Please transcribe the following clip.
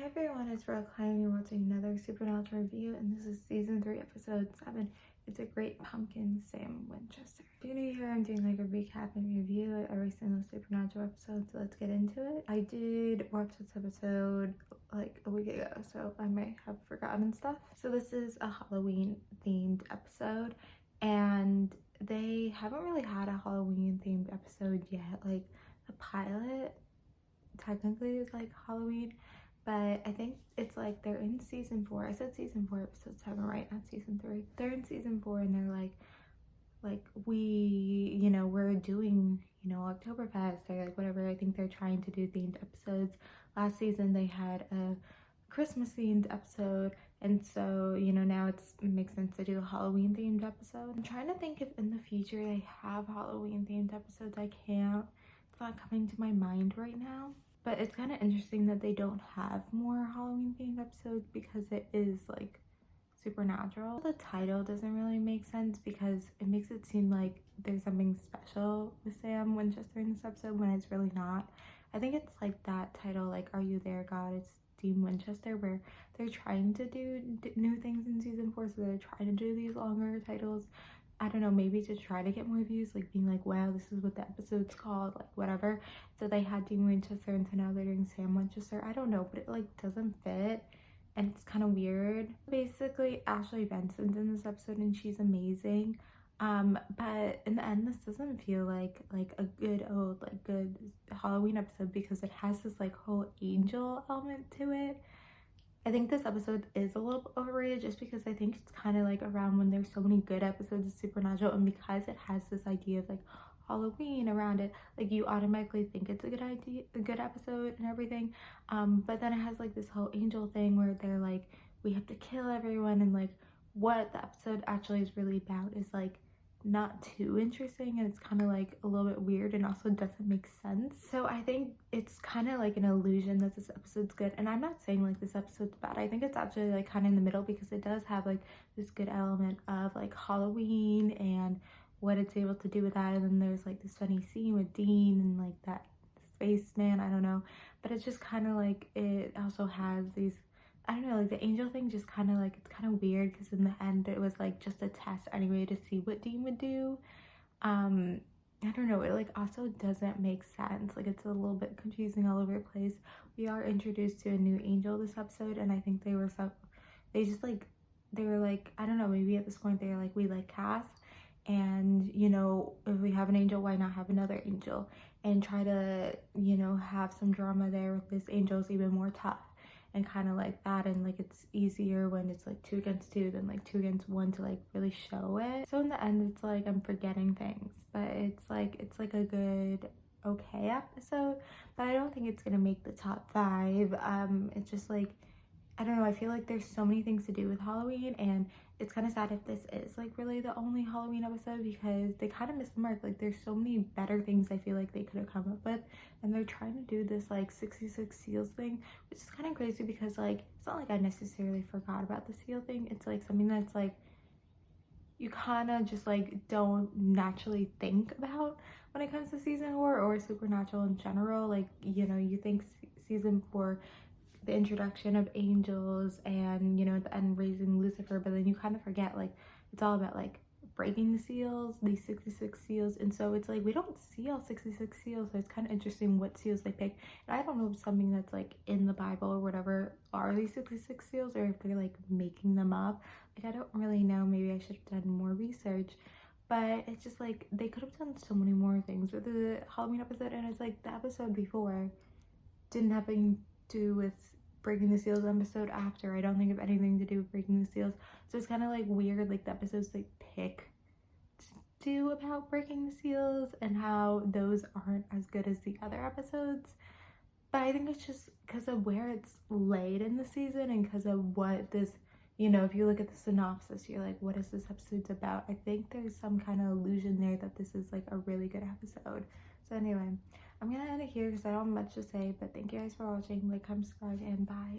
everyone, it's Rockline. You're watching another Supernatural review, and this is season 3, episode 7. It's a Great Pumpkin, Sam Winchester. If you're new here, I'm doing like a recap and review of every single Supernatural episode, so let's get into it. I did watch this episode like a week ago, so I might have forgotten stuff. So this is a Halloween themed episode, and they haven't really had a Halloween themed episode yet. Like the pilot technically is like Halloween, but I think it's like they're in season 4. I said season 4 episode 7, right? Not season 3. They're in season 4 and they're like we're doing, Oktoberfest or like whatever. I think they're trying to do themed episodes. Last season they had a Christmas themed episode, and so now it makes sense to do a Halloween themed episode. I'm trying to think if in the future they have Halloween themed episodes. It's not coming to my mind right now. But it's kind of interesting that they don't have more Halloween themed episodes because it is like supernatural. The title doesn't really make sense because it makes it seem like there's something special with Sam Winchester in this episode when it's really not. I think it's like that title, like Are You There, God? It's Dean Winchester, where they're trying to do new things in season 4, so they're trying to do these longer titles. I don't know, maybe to try to get more views, like being like, wow, this is what the episode's called, like whatever. So they had Dean Winchester, and so now they're doing Sam Winchester. I don't know, but it like doesn't fit, and it's kind of weird. Basically, Ashley Benson's in this episode, and she's amazing. But in the end, this doesn't feel like a good Halloween episode because it has this like whole angel element to it. I think this episode is a little overrated just because I think it's kind of like around when there's so many good episodes of Supernatural, and because it has this idea of like Halloween around it, like you automatically think it's a good episode and everything. But then it has like this whole angel thing where they're like, we have to kill everyone, and like what the episode actually is really about is like not too interesting, and it's kind of like a little bit weird and also doesn't make sense. So I think it's kind of like an illusion that this episode's good, and I'm not saying like this episode's bad. I think it's actually like kind of in the middle because it does have like this good element of like Halloween and what it's able to do with that, and then there's like this funny scene with Dean and like that spaceman, I don't know, but it's just kind of like it also has these, I don't know, like the angel thing just kind of like, it's kind of weird because in the end it was like just a test anyway to see what Dean would do. I don't know, it like also doesn't make sense. Like it's a little bit confusing all over the place. We are introduced to a new angel this episode, and I think they were like, I don't know, maybe at this point they're like, we like Cass, and if we have an angel, why not have another angel, and try to have some drama there with this angel's even more tough and kind of like that, and like it's easier when it's like 2 against 2 than like 2 against 1 to like really show it. So in the end it's like I'm forgetting things, but it's like a good okay episode, but I don't think it's gonna make the top 5. It's just like, I don't know, I feel like there's so many things to do with Halloween, and it's kind of sad if this is like really the only Halloween episode because they kind of missed the mark. Like there's so many better things I feel like they could have come up with, and they're trying to do this like 66 seals thing, which is kind of crazy because like it's not like I necessarily forgot about the seal thing. It's like something that's like you kind of just like don't naturally think about when it comes to season 4 or Supernatural in general. Like you think season 4, the introduction of angels and at the end raising Lucifer, but then you kind of forget like it's all about like breaking the seals, these 66 seals, and so it's like we don't see all 66 seals, so it's kind of interesting what seals they pick. And I don't know if it's something that's like in the Bible or whatever are these 66 seals, or if they're like making them up. Like I don't really know, maybe I should have done more research, but it's just like they could have done so many more things with the Halloween episode, and it's like the episode before didn't have anything to do with breaking the seals. Episode after I don't think have anything to do with breaking the seals, so it's kind of like weird, like the episodes they pick to do about breaking the seals and how those aren't as good as the other episodes. But I think it's just because of where it's laid in the season and because of what this, if you look at the synopsis, you're like, what is this episode's about? I think there's some kind of illusion there that this is like a really good episode. So anyway, I'm gonna end it here because I don't have much to say, but thank you guys for watching. Like, comment, subscribe, and bye.